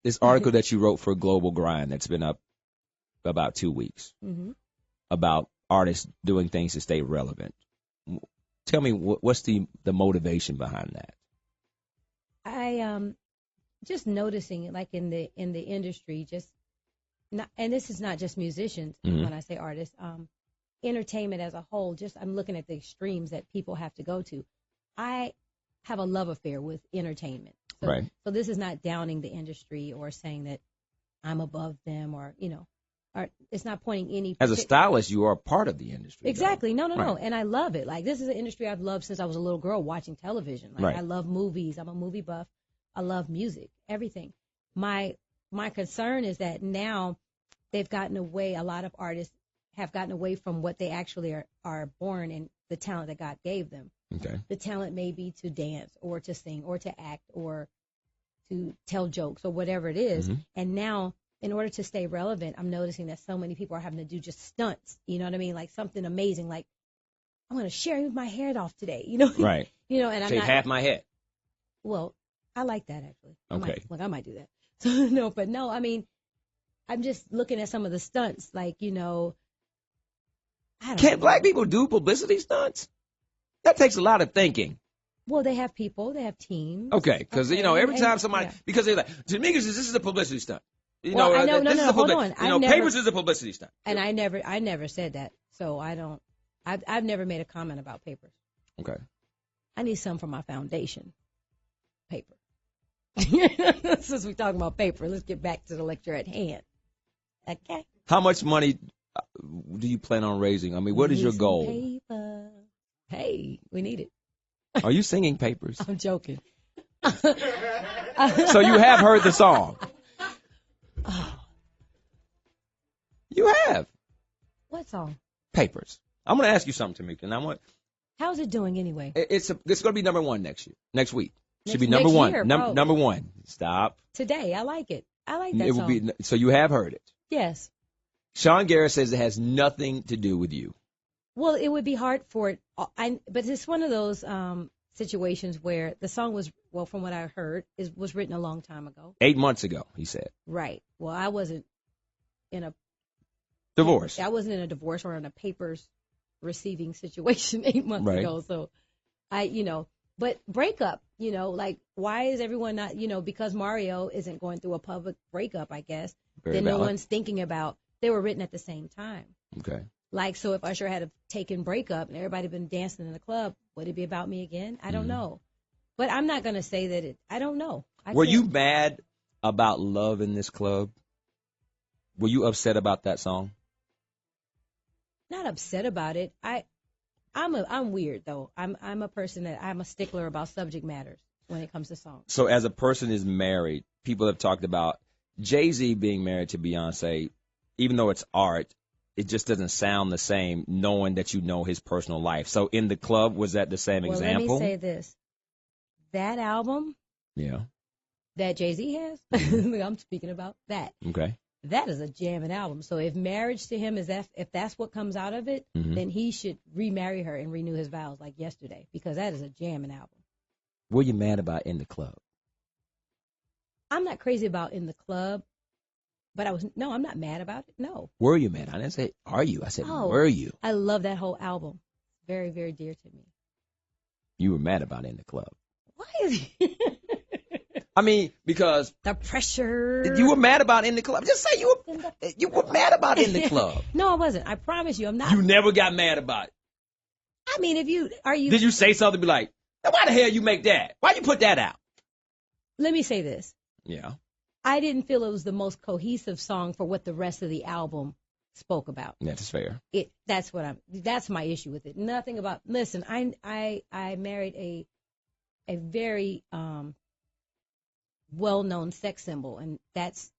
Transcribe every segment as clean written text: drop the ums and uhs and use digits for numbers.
this article that you wrote for Global Grind that's been up about 2 weeks about artists doing things to stay relevant. Tell me what's the motivation behind that? I just noticing it, like in the industry, and this is not just musicians when I say artists, entertainment as a whole. Just I'm looking at the extremes that people have to go to. I have a love affair with entertainment, so this is not downing the industry or saying that I'm above them or it's not pointing any. As a stylist, you are a part of the industry. Exactly. Though. No. And I love it. Like, this is an industry I've loved since I was a little girl watching television. Like, I love movies. I'm a movie buff. I love music, everything. My concern is that now they've gotten away, a lot of artists have gotten away from what they actually are born and the talent that God gave them. Okay. The talent may be to dance or to sing or to act or to tell jokes or whatever it is. And now, in order to stay relevant, I'm noticing that so many people are having to do just stunts. You know what I mean? Like something amazing. Like, I'm going to shave my head off today. Right. And I'm shave not half my head. Well, I like that actually. Okay. I might do that. So I mean, I'm just looking at some of the stunts. Like, I don't Can't black people do publicity stunts? That takes a lot of thinking. Well, they have people. They have teams. Okay, because every time somebody because they're like, Tameka says this is a publicity stunt. Well, I know, hold on. Papers is a publicity stunt. And I never said that. So I've never made a comment about papers. Okay. I need some for my foundation. Paper. Since we're talking about paper, let's get back to the lecture at hand. Okay. How much money do you plan on raising? I mean, what is your goal? Paper. Hey, we need it. Are you singing Papers? I'm joking. So you have heard the song? Oh. You have. What song? Papers. I'm going to ask you something, Tameka. And how's it doing anyway? It's going to be number one next week. Should be Next number one. year, Number one. Stop. Today, I like it. I like that song. So you have heard it. Yes. Sean Garrett says it has nothing to do with you. Well, it would be hard for it. But it's one of those situations where the song was, well, from what I heard, was written a long time ago. 8 months ago, he said. Right. Well, I wasn't in a divorce. I wasn't in a divorce or in a papers receiving situation 8 months ago. So but breakup, like, why is everyone not, because Mario isn't going through a public breakup, I guess, Very then valid. No one's thinking about, they were written at the same time. Okay. Like, so if Usher had taken breakup and everybody been dancing in the club, would it be about me again? I don't know. But I'm not going to say that I don't know. Were you mad about Love in This Club? Were you upset about that song? Not upset about it. I'm weird though. I'm a person that I'm a stickler about subject matters when it comes to songs. So as a person is married, people have talked about Jay-Z being married to Beyonce, even though it's art, it just doesn't sound the same knowing that you know his personal life. So in the club, was that the same example? Let me say this. That album that Jay-Z has, I'm speaking about that. Okay. That is a jamming album. So if marriage to him if that's what comes out of it, then he should remarry her and renew his vows like yesterday, because that is a jamming album. Were you mad about In the Club? I'm not crazy about In the Club, but I'm not mad about it. No. Were you mad? I didn't say, are you? I said, were you? I love that whole album. Very, very dear to me. You were mad about In the Club. Why is he? I mean, because the pressure. You were mad about In the Club. Just say you were mad about In the Club. No, I wasn't. I promise you, I'm not. You never got mad about it. I mean, did you say something? Be like, why the hell you make that? Why you put that out? Let me say this. Yeah. I didn't feel it was the most cohesive song for what the rest of the album spoke about. That's fair. That's my issue with it. Nothing about. Listen, I married a very well-known sex symbol, and that's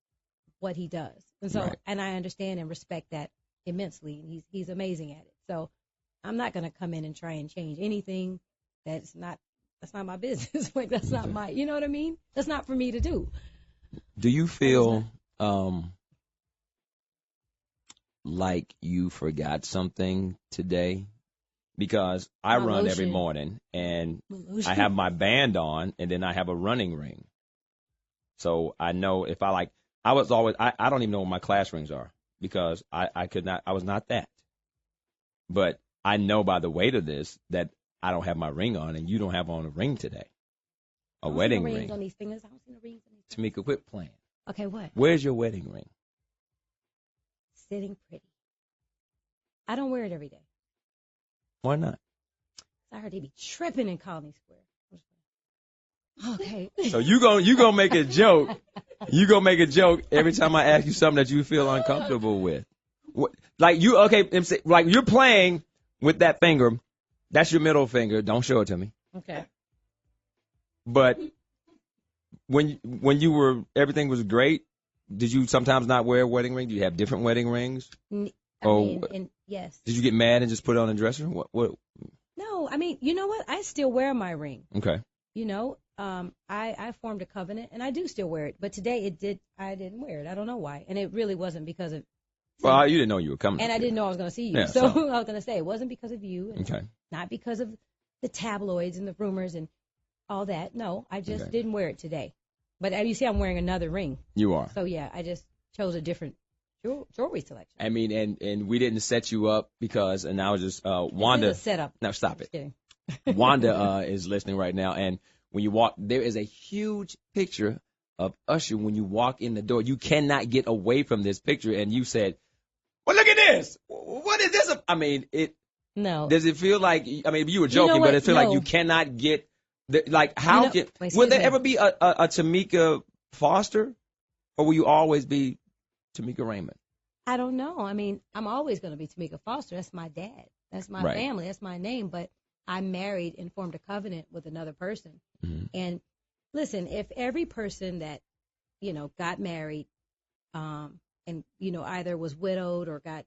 what he does. And so, and I understand and respect that immensely. And he's amazing at it. So I'm not going to come in and try and change anything. That's not my business. Like, that's not my, you know what I mean? That's not for me to do. Do you feel like you forgot something today? Because I run every morning, and I have my band on, and then I have a running ring. So I know if I was always, I don't even know what my class rings are because I was not that. But I know by the weight of this that I don't have my ring on, and you don't have on a ring today. A wedding ring. Rings on these fingers. I don't see no rings on these fingers. Tameka, quit playing. Okay, what? Where's your wedding ring? Sitting pretty. I don't wear it every day. Why not? I heard they be tripping in Colony Square. Okay. So you gonna make a joke. You gonna make a joke every time I ask you something that you feel uncomfortable with. Like you're playing with that finger. That's your middle finger. Don't show it to me. Okay. But when everything was great, did you sometimes not wear a wedding ring? Do you have different wedding rings? Yes. Did you get mad and just put it on the dresser? What? No, I mean, you know what? I still wear my ring. Okay. You know, I formed a covenant, and I do still wear it. But today I didn't wear it. I don't know why. And it really wasn't because of. Well, you didn't know you were coming. And I didn't know I was going to see you. Yeah, so I was going to say it wasn't because of you. And okay. Not because of the tabloids and the rumors and all that. No, I just didn't wear it today. But you see, I'm wearing another ring. You are. So, yeah, I just chose a different jewelry selection. I mean, and we didn't set you up because, and I was just, Wanda. It's a setup. No, stop it. Kidding. Wanda is listening right now, and when you walk, there is a huge picture of Usher when you walk in the door. You cannot get away from this picture, and you said, well, look at this. What is this? I mean, No. Does it feel like, I mean, you were joking, but it feels like you cannot get, will there ever be a Tameka Foster, or will you always be Tameka Raymond? I don't know. I mean, I'm always going to be Tameka Foster. That's my dad. That's my family. That's my name. But I married and formed a covenant with another person. Mm-hmm. And listen, if every person that, got married, and, either was widowed or got,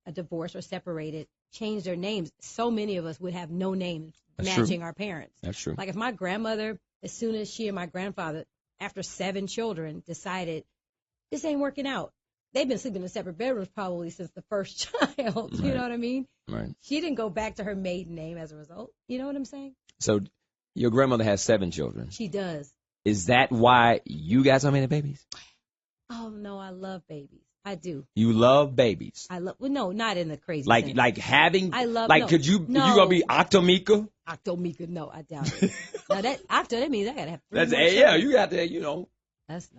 a divorce or separated, changed their names, so many of us would have no names matching our parents. That's true. Like if my grandmother, as soon as she and my grandfather, after 7 children, decided this ain't working out, they've been sleeping in separate bedrooms probably since the first child. Right. You know what I mean? Right. She didn't go back to her maiden name as a result. You know what I'm saying? So your grandmother has 7 children. She does. Is that why you got so many babies? Oh, no, I love babies. I do. You love babies. No, not in the crazy sense. Like having, I love, could you gonna be Octomeka? Octomeka, no, I doubt it. Now that means I gotta have 3 more children. You got to,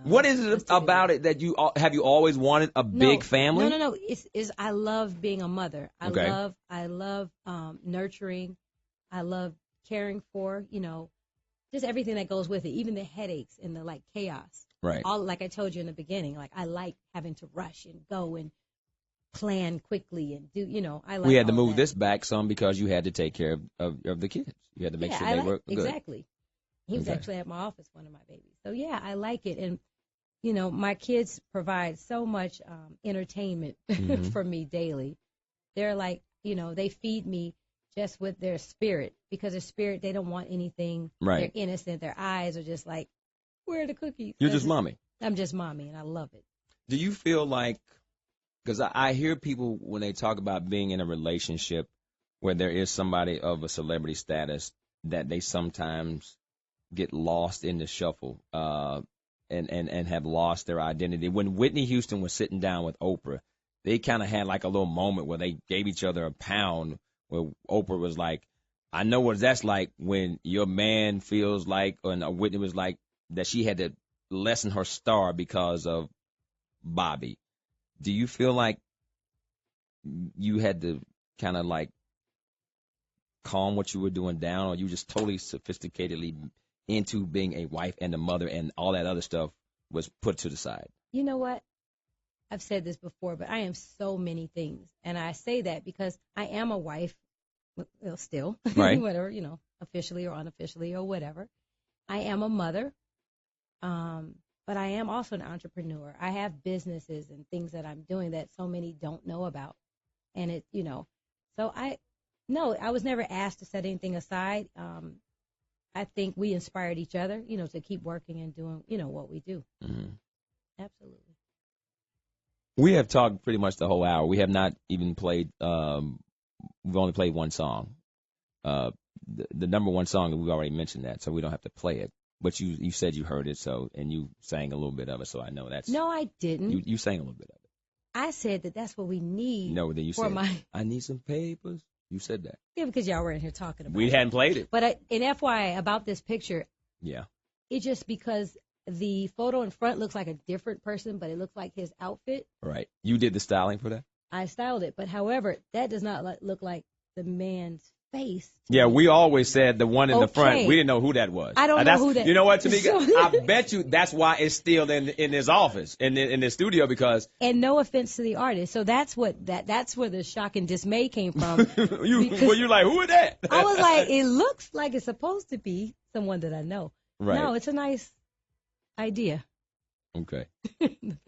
What is it about it that you always wanted a big family? No. It's I love being a mother. I love nurturing. I love caring for, just everything that goes with it, even the headaches and the chaos. Right. All, like I told you in the beginning, I like having to rush and go and plan quickly and do, I like. We had to move this back some because you had to take care of the kids. You had to make sure they were good. Exactly. He was actually at my office, one of my babies. So yeah, I like it, and my kids provide so much entertainment for me daily. They're like, they feed me just with their spirit, because their spirit, they don't want anything. Right. They're innocent. Their eyes are just like, where are the cookies? You're just mommy. I'm just mommy, and I love it. Do you feel like, because I hear people when they talk about being in a relationship where there is somebody of a celebrity status, that they sometimes get lost in the shuffle and have lost their identity. When Whitney Houston was sitting down with Oprah, they kind of had like a little moment where they gave each other a pound, where Oprah was like, I know what that's like when your man feels like, and Whitney was like, that she had to lessen her star because of Bobby. Do you feel like you had to kind of calm what you were doing down, or you just totally sophisticatedly into being a wife and a mother, and all that other stuff was put to the side? You know what? I've said this before, but I am so many things. And I say that because I am a wife, still, right. Whatever, officially or unofficially or whatever. I am a mother. But I am also an entrepreneur. I have businesses and things that I'm doing that so many don't know about. And so I was never asked to set anything aside. I think we inspired each other, to keep working and doing, what we do. Mm-hmm. Absolutely. We have talked pretty much the whole hour. We have not even played, we've only played one song. The number one song, we've already mentioned that, so we don't have to play it. But you said you heard it, and you sang a little bit of it, so I know that's. No, I didn't. You sang a little bit of it. I said that's what we need. No, then you for said, I need some papers. You said that. Yeah, because y'all were in here talking about it. We hadn't played it. But in FYI, about this picture, yeah, it's just because the photo in front looks like a different person, but it looks like his outfit. Right. You did the styling for that? I styled it. But, however, that does not look like the man's face. Yeah, we always said the one in the front. We didn't know who that was. I don't know who that. You know what, Tameka? I bet you that's why it's still in his office, in his studio, because. And no offense to the artist, so that's where the shock and dismay came from. Were you like, who is that? I was like, it looks like it's supposed to be someone that I know. Right. No, it's a nice idea. Okay.